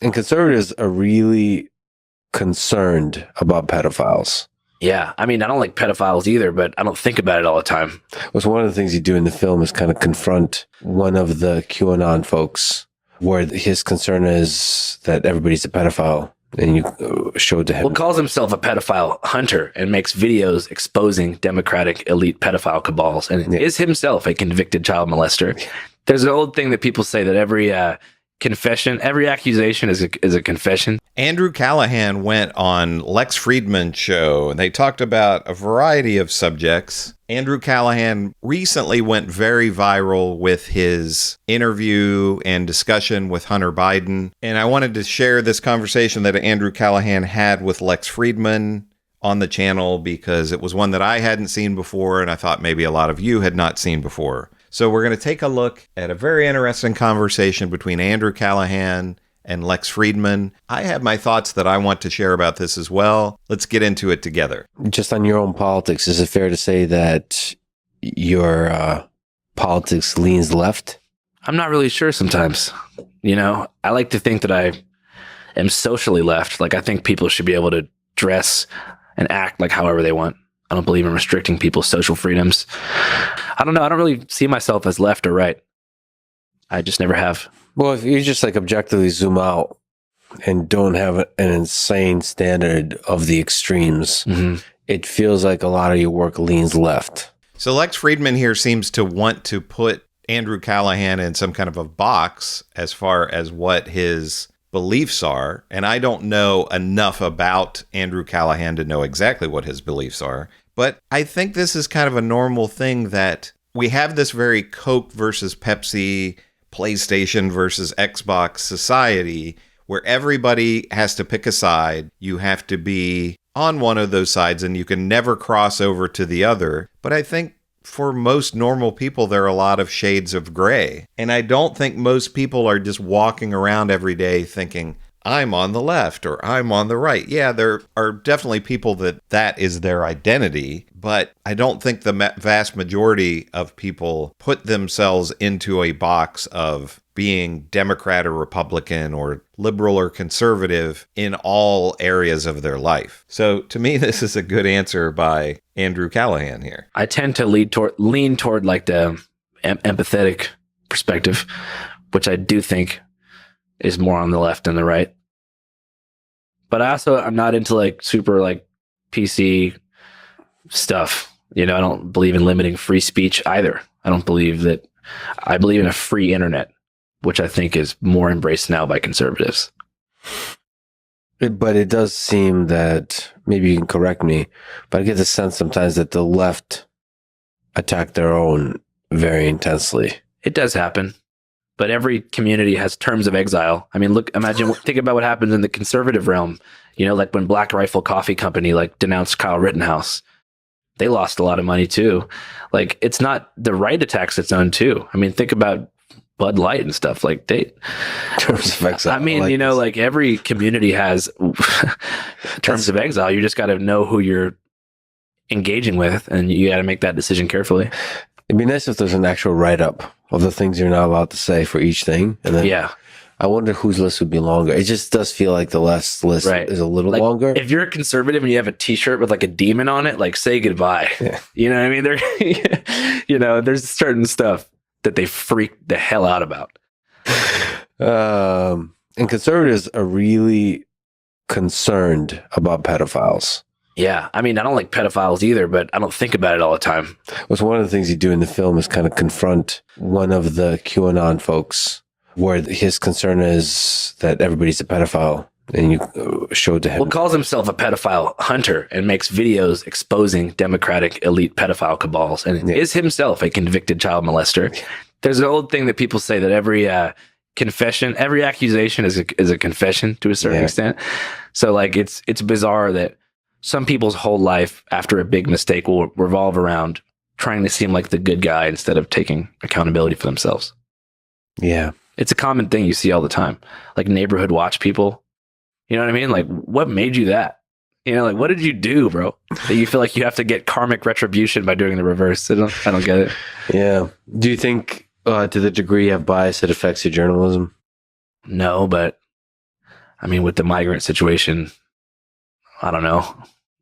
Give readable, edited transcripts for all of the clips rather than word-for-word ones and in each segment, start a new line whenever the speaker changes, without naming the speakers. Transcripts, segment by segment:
And conservatives are really concerned about pedophiles.
Yeah, I mean, I don't like pedophiles either, but I don't think about it all the time.
Was one of the things you do in the film is kind of confront one of the QAnon folks, where his concern is that everybody's a pedophile, and you showed to him.
Well, calls himself a pedophile hunter and makes videos exposing Democratic elite pedophile cabals, and is himself a convicted child molester. There's an old thing that people say that every confession, every accusation is a confession.
Andrew Callaghan went on Lex Fridman's show, and they talked about a variety of subjects. Andrew Callaghan recently went very viral with his interview and discussion with Hunter Biden. And I wanted to share this conversation that Andrew Callaghan had with Lex Fridman on the channel because it was one that I hadn't seen before, and I thought maybe a lot of you had not seen before. So we're going to take a look at a very interesting conversation between Andrew Callaghan and Lex Fridman. I have my thoughts that I want to share about this as well. Let's get into it together.
Just on your own politics, is it fair to say that your politics leans left?
I'm not really sure sometimes. You know, I like to think that I am socially left. Like, I think people should be able to dress and act like however they want. I don't believe in restricting people's social freedoms. I don't know. I don't really see myself as left or right. I just never have.
Well, if you just like objectively zoom out and don't have an insane standard of the extremes, it feels like a lot of your work leans left.
So Lex Fridman here seems to want to put Andrew Callaghan in some kind of a box as far as what his beliefs are. And I don't know enough about Andrew Callaghan to know exactly what his beliefs are. But I think this is kind of a normal thing that we have this very Coke versus Pepsi, PlayStation versus Xbox society where everybody has to pick a side. You have to be on one of those sides and you can never cross over to the other. But I think for most normal people, there are a lot of shades of gray. And I don't think most people are just walking around every day thinking, I'm on the left or I'm on the right. Yeah, there are definitely people that is their identity, but I don't think the vast majority of people put themselves into a box of being Democrat or Republican or liberal or conservative in all areas of their life. So to me, this is a good answer by Andrew Callaghan here.
I tend to lean toward like the empathetic perspective, which I do think is more on the left than the right. But I'm not into like super like PC stuff. You know, I don't believe in limiting free speech either. I believe in a free internet, which I think is more embraced now by conservatives.
But it does seem that, maybe you can correct me, but I get the sense sometimes that the left attack their own very intensely.
It does happen. But every community has terms of exile. I mean, think about what happens in the conservative realm. You know, like when Black Rifle Coffee Company like denounced Kyle Rittenhouse, they lost a lot of money too. Like, it's not the right attacks its own too. I mean, think about Bud Light and stuff like
terms of exile.
I mean, like, you know, like every community has terms of exile. You just got to know who you're engaging with, and you got to make that decision carefully.
It'd be nice if there's an actual write-up of the things you're not allowed to say for each thing. And then
yeah.
I wonder whose list would be longer. It just does feel like the left's list is a little
like,
longer.
If you're a conservative and you have a t-shirt with like a demon on it, like say goodbye.
Yeah.
You know what I mean? They're, you know, there's certain stuff that they freak the hell out about.
And conservatives are really concerned about pedophiles.
Yeah, I mean, I don't like pedophiles either, but I don't think about it all the time.
Was one of the things you do in the film is kind of confront one of the QAnon folks, where his concern is that everybody's a pedophile, and you showed to him.
Well, calls himself a pedophile hunter and makes videos exposing Democratic elite pedophile cabals, and is himself a convicted child molester. There's an old thing that people say that every accusation is a confession to a certain extent. So like it's bizarre that some people's whole life after a big mistake will revolve around trying to seem like the good guy instead of taking accountability for themselves.
Yeah.
It's a common thing you see all the time. Like neighborhood watch people. You know what I mean? Like, what made you that? You know, like, what did you do, bro? That you feel like you have to get karmic retribution by doing the reverse. I don't get it.
Yeah. Do you think to the degree you have bias, it affects your journalism?
No, but I mean, with the migrant situation, I don't know.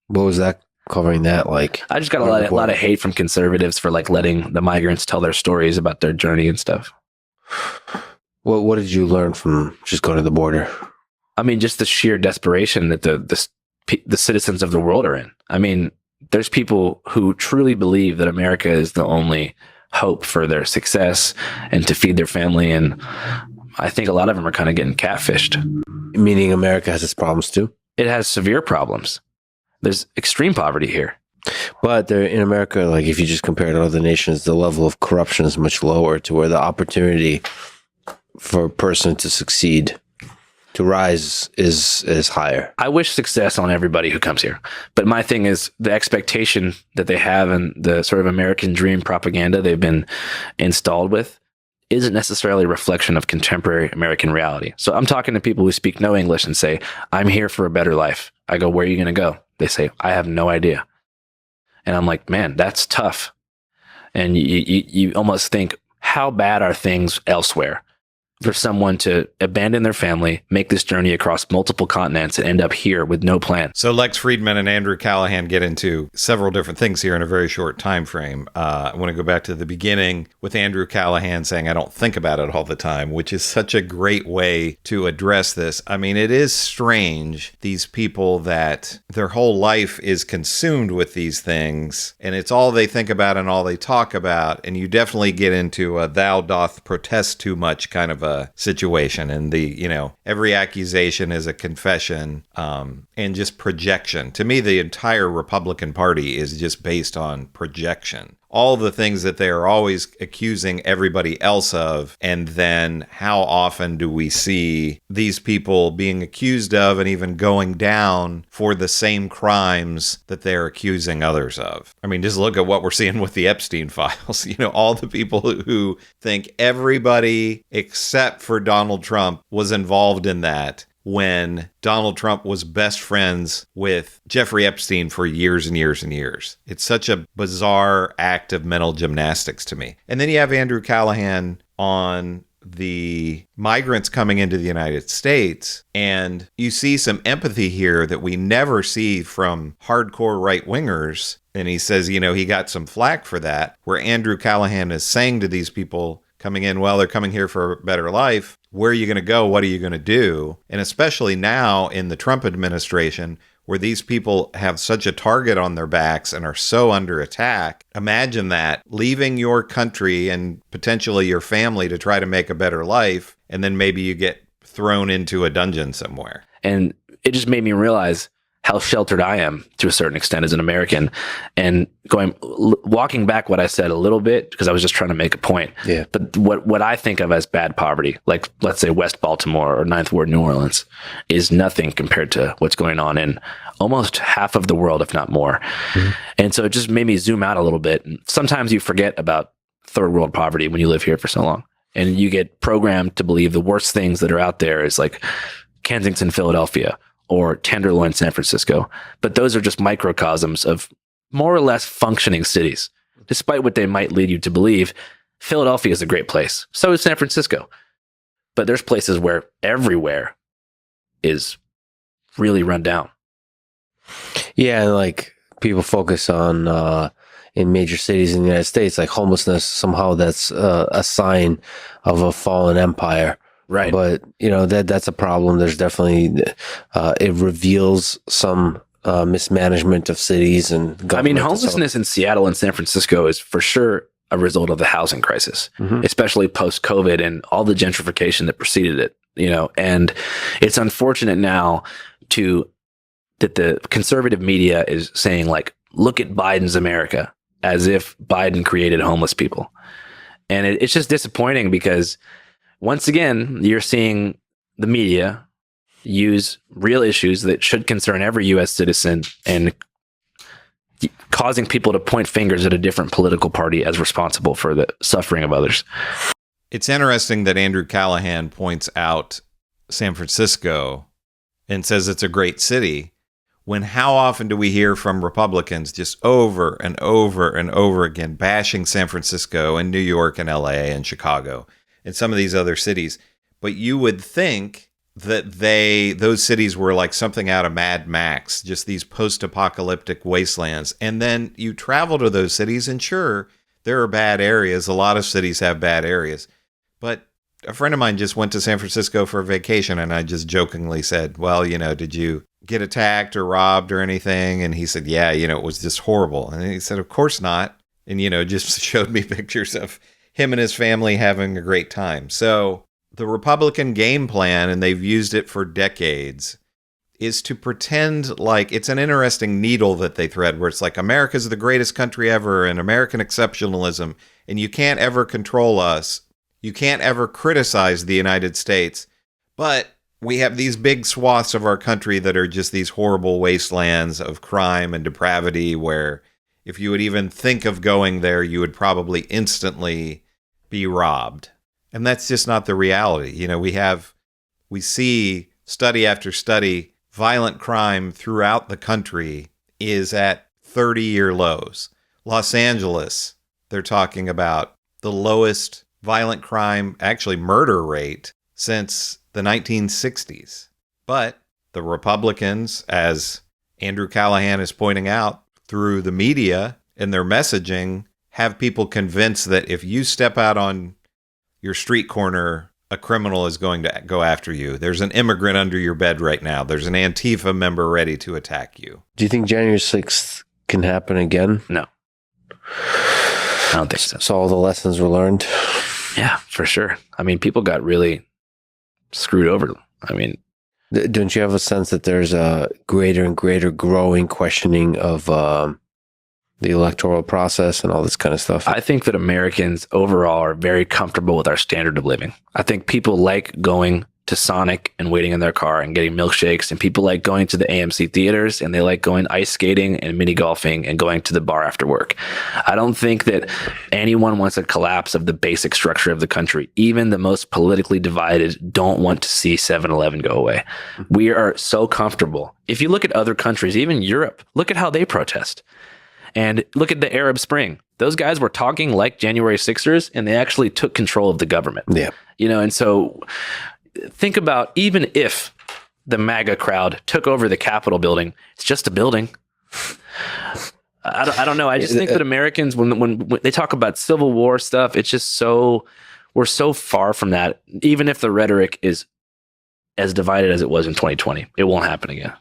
What was that covering that like?
I just got a lot of hate from conservatives for like letting the migrants tell their stories about their journey and stuff.
What did you learn from just going to the border?
I mean, just the sheer desperation that the citizens of the world are in. I mean, there's people who truly believe that America is the only hope for their success and to feed their family. And I think a lot of them are kind of getting catfished.
Meaning America has its problems too?
It has severe problems. There's extreme poverty here.
But in America, like if you just compare it to other nations, the level of corruption is much lower to where the opportunity for a person to succeed, to rise is higher.
I wish success on everybody who comes here. But my thing is the expectation that they have and the sort of American dream propaganda they've been installed with isn't necessarily a reflection of contemporary American reality. So I'm talking to people who speak no English and say, I'm here for a better life. I go, where are you going to go? They say, I have no idea. And I'm like, man, that's tough. And you almost think, how bad are things elsewhere for someone to abandon their family, make this journey across multiple continents, and end up here with no plan?
So Lex Fridman and Andrew Callaghan get into several different things here in a very short time frame. I want to go back to the beginning with Andrew Callaghan saying, I don't think about it all the time, which is such a great way to address this. I mean, it is strange, these people that their whole life is consumed with these things, and it's all they think about and all they talk about, and you definitely get into a thou doth protest too much kind of a situation, and every accusation is a confession, and just projection. To me, the entire Republican Party is just based on projection. All the things that they are always accusing everybody else of, and then how often do we see these people being accused of and even going down for the same crimes that they're accusing others of? I mean, just look at what we're seeing with the Epstein files. All the people who think everybody except for Donald Trump was involved in that, when Donald Trump was best friends with Jeffrey Epstein for years and years and years. It's such a bizarre act of mental gymnastics to me. And then you have Andrew Callaghan on the migrants coming into the United States, and you see some empathy here that we never see from hardcore right-wingers. And he says, he got some flack for that, where Andrew Callaghan is saying to these people coming in, well, they're coming here for a better life. Where are you going to go? What are you going to do? And especially now in the Trump administration, where these people have such a target on their backs and are so under attack. Imagine that, leaving your country and potentially your family to try to make a better life, and then maybe you get thrown into a dungeon somewhere.
And it just made me realize how sheltered I am to a certain extent as an American, and walking back what I said a little bit, because I was just trying to make a point.
Yeah.
But what I think of as bad poverty, like let's say West Baltimore or Ninth Ward New Orleans, is nothing compared to what's going on in almost half of the world, if not more. Mm-hmm. And so it just made me zoom out a little bit. Sometimes you forget about third world poverty when you live here for so long, and you get programmed to believe the worst things that are out there is like Kensington, Philadelphia, or Tenderloin, San Francisco. But those are just microcosms of more or less functioning cities. Despite what they might lead you to believe, Philadelphia is a great place. So is San Francisco. But there's places where everywhere is really run down.
Yeah, and like people focus on in major cities in the United States, like homelessness, somehow that's a sign of a fallen empire.
Right.
But, that's a problem. There's definitely, it reveals some mismanagement of cities and government.
I mean, homelessness in Seattle and San Francisco is for sure a result of the housing crisis, especially post-COVID and all the gentrification that preceded it, and it's unfortunate now that the conservative media is saying, like, look at Biden's America, as if Biden created homeless people. And it's just disappointing because once again, you're seeing the media use real issues that should concern every U.S. citizen and causing people to point fingers at a different political party as responsible for the suffering of others.
It's interesting that Andrew Callaghan points out San Francisco and says it's a great city, when how often do we hear from Republicans just over and over and over again bashing San Francisco and New York and LA and Chicago and some of these other cities? But you would think that those cities were like something out of Mad Max, just these post-apocalyptic wastelands. And then you travel to those cities, and sure, there are bad areas. A lot of cities have bad areas. But a friend of mine just went to San Francisco for a vacation, and I just jokingly said, well, did you get attacked or robbed or anything? And he said, yeah, it was just horrible. And he said, of course not. And, just showed me pictures of him and his family having a great time. So the Republican game plan, and they've used it for decades, is to pretend like it's an interesting needle that they thread where it's like America's the greatest country ever and American exceptionalism, and you can't ever control us. You can't ever criticize the United States. But we have these big swaths of our country that are just these horrible wastelands of crime and depravity where if you would even think of going there, you would probably instantly be robbed. And that's just not the reality. We see study after study, violent crime throughout the country is at 30-year lows. Los Angeles, they're talking about the lowest violent crime, actually murder rate since the 1960s. But the Republicans, as Andrew Callaghan is pointing out through the media and their messaging, have people convinced that if you step out on your street corner, a criminal is going to go after you. There's an immigrant under your bed right now. There's an Antifa member ready to attack you.
Do you think January 6th can happen again?
No. I don't think so.
So all the lessons were learned?
Yeah, for sure. I mean, people got really screwed over. I mean,
don't you have a sense that there's a greater and greater growing questioning of the electoral process and all this kind of stuff?
I think that Americans overall are very comfortable with our standard of living. I think people like going to Sonic and waiting in their car and getting milkshakes, and people like going to the AMC theaters, and they like going ice skating and mini golfing and going to the bar after work. I don't think that anyone wants a collapse of the basic structure of the country. Even the most politically divided don't want to see 7-Eleven go away. We are so comfortable. If you look at other countries, even Europe, look at how they protest. And look at the Arab Spring. Those guys were talking like January 6ers, and they actually took control of the government.
Yeah.
And so think about, even if the MAGA crowd took over the Capitol building, it's just a building. I don't know. I just think that Americans, when they talk about Civil War stuff, it's just we're so far from that. Even if the rhetoric is as divided as it was in 2020, it won't happen again.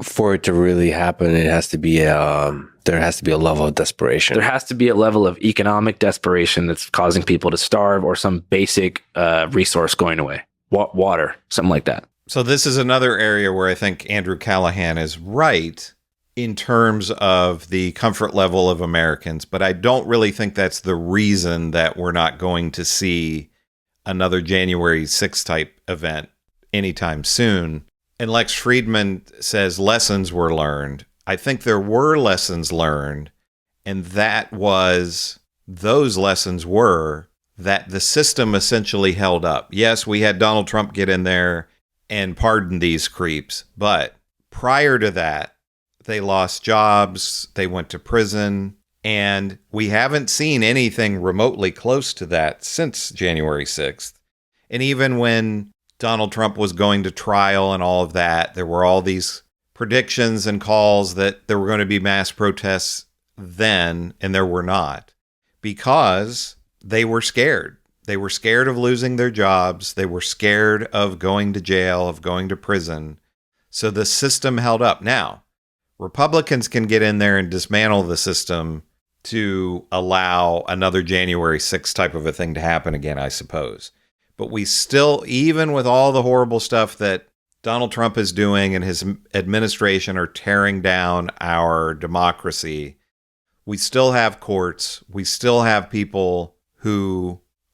For it to really happen, it has to be there has to be a level of desperation.
There has to be a level of economic desperation that's causing people to starve, or some basic resource going away, water, something like that.
So this is another area where I think Andrew Callaghan is right in terms of the comfort level of Americans, but I don't really think that's the reason that we're not going to see another January 6th type event anytime soon. And Lex Fridman says lessons were learned. I think there were lessons learned, and those lessons were that the system essentially held up. Yes, we had Donald Trump get in there and pardon these creeps, but prior to that, they lost jobs, they went to prison, and we haven't seen anything remotely close to that since January 6th. And even when Donald Trump was going to trial and all of that, there were all these predictions and calls that there were going to be mass protests then, and there were not, because they were scared. They were scared of losing their jobs. They were scared of going to jail, of going to prison. So the system held up. Now, Republicans can get in there and dismantle the system to allow another January 6th type of a thing to happen again, I suppose. But we still, even with all the horrible stuff that Donald Trump is doing and his administration are tearing down our democracy, we still have courts. We still have people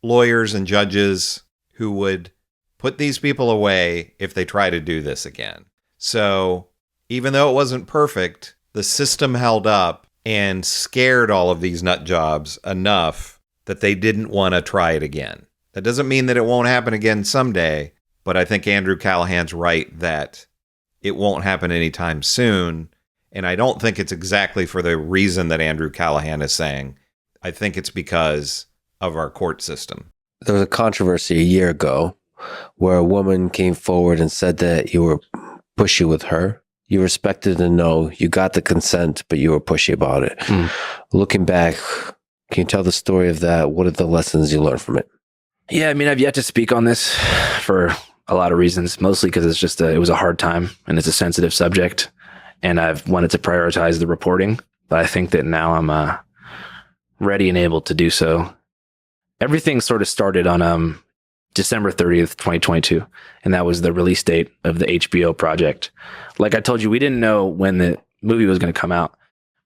lawyers and judges who would put these people away if they try to do this again. So even though it wasn't perfect, the system held up and scared all of these nut jobs enough that they didn't want to try it again. That doesn't mean that it won't happen again someday, but I think Andrew Callaghan's right that it won't happen anytime soon. And I don't think it's exactly for the reason that Andrew Callaghan is saying. I think it's because of our court system.
There was a controversy a year ago where a woman came forward and said that you were pushy with her. You respected the no, you got the consent, but you were pushy about it. Looking back, can you tell the story of that? What are the lessons you learned from it?
Yeah, I mean, I've yet to speak on this for a lot of reasons, mostly because it's just it was a hard time and it's a sensitive subject, and I've wanted to prioritize the reporting. But I think that now I'm ready and able to do so. Everything sort of started on December 30th, 2022, and that was the release date of the HBO project. Like I told you, we didn't know when the movie was going to come out.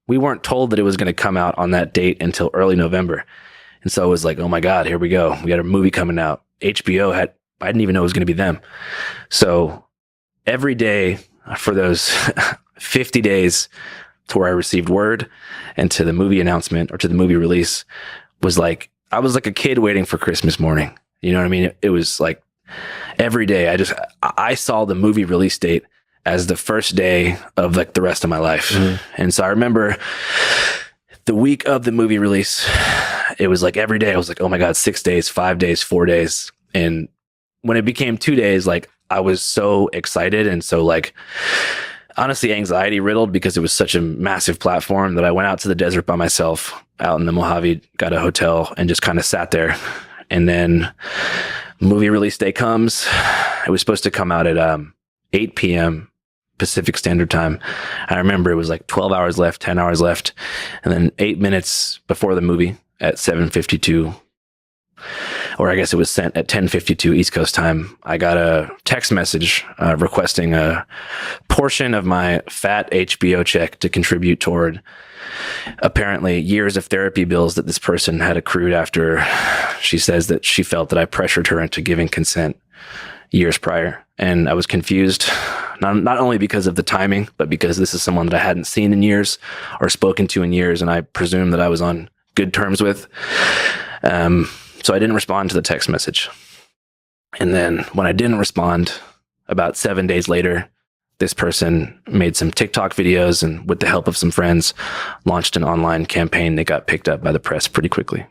We weren't told that it was going to come out on that date until early November. And so it was like, oh my God, here we go. We got a movie coming out. I didn't even know it was going to be them. So every day for those 50 days to where I received word and to the movie announcement or to the movie release was like, I was like a kid waiting for Christmas morning. You know what I mean? It was like every day I saw the movie release date as the first day of like the rest of my life. And so I remember the week of the movie release, it was like every day I was like, oh my God, 6 days, 5 days, 4 days. And when it became 2 days, like I was so excited and so like honestly anxiety riddled because it was such a massive platform that I went out to the desert by myself out in the Mojave, got a hotel and just kind of sat there. And then movie release day comes. It was supposed to come out at 8 p.m. Pacific Standard Time. I remember it was like 12 hours left, 10 hours left. And then 8 minutes before the movie at 7:52, or I guess it was sent at 10:52 East Coast time, I got a text message requesting a portion of my fat HBO check to contribute toward apparently years of therapy bills that this person had accrued after she says that she felt that I pressured her into giving consent years prior. And I was confused, not only because of the timing, but because this is someone that I hadn't seen in years or spoken to in years, and I presume that I was on good terms with. So I didn't respond to the text message. And then when I didn't respond, about 7 days later, this person made some TikTok videos and with the help of some friends, launched an online campaign that got picked up by the press pretty quickly.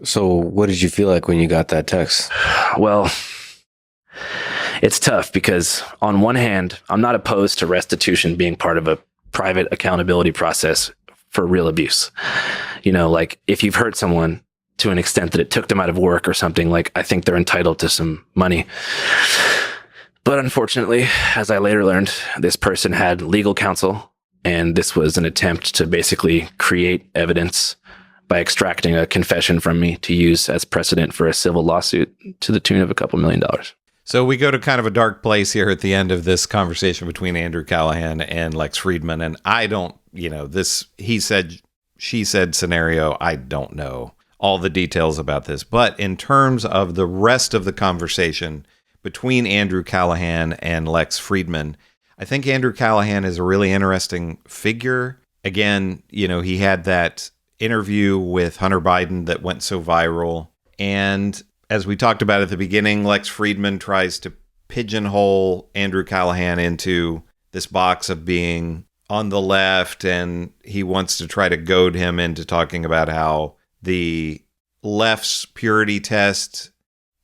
So what did you feel like when you got that text?
Well, it's tough because on one hand, I'm not opposed to restitution being part of a private accountability process for real abuse. You know, like if you've hurt someone to an extent that it took them out of work or something, like I think they're entitled to some money. But unfortunately, as I later learned, this person had legal counsel, and this was an attempt to basically create evidence by extracting a confession from me to use as precedent for a civil lawsuit to the tune of a couple $1 million.
So we go to kind of a dark place here at the end of this conversation between Andrew Callaghan and Lex Fridman. And I don't, this he said, she said scenario, I don't know all the details about this. But in terms of the rest of the conversation between Andrew Callaghan and Lex Fridman, I think Andrew Callaghan is a really interesting figure. Again, he had that interview with Hunter Biden that went so viral. And as we talked about at the beginning, Lex Fridman tries to pigeonhole Andrew Callaghan into this box of being on the left, and he wants to try to goad him into talking about how the left's purity test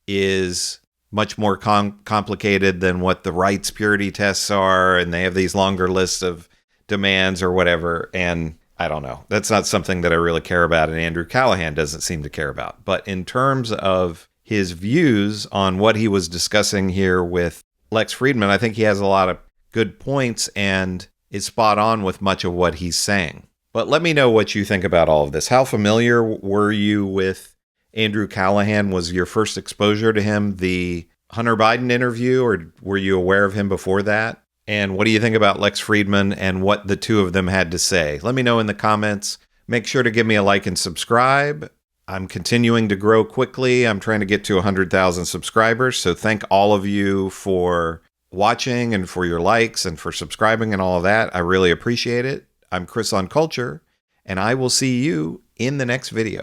is much more complicated than what the right's purity tests are, and they have these longer lists of demands or whatever. And I don't know. That's not something that I really care about, and Andrew Callaghan doesn't seem to care about. But in terms of his views on what he was discussing here with Lex Fridman, I think he has a lot of good points and is spot on with much of what he's saying. But let me know what you think about all of this. How familiar were you with Andrew Callaghan? Was your first exposure to him the Hunter Biden interview, or were you aware of him before that? And what do you think about Lex Fridman and what the two of them had to say? Let me know in the comments. Make sure to give me a like and subscribe. I'm continuing to grow quickly. I'm trying to get to 100,000 subscribers. So thank all of you for watching and for your likes and for subscribing and all of that. I really appreciate it. I'm Chris on Culture, and I will see you in the next video.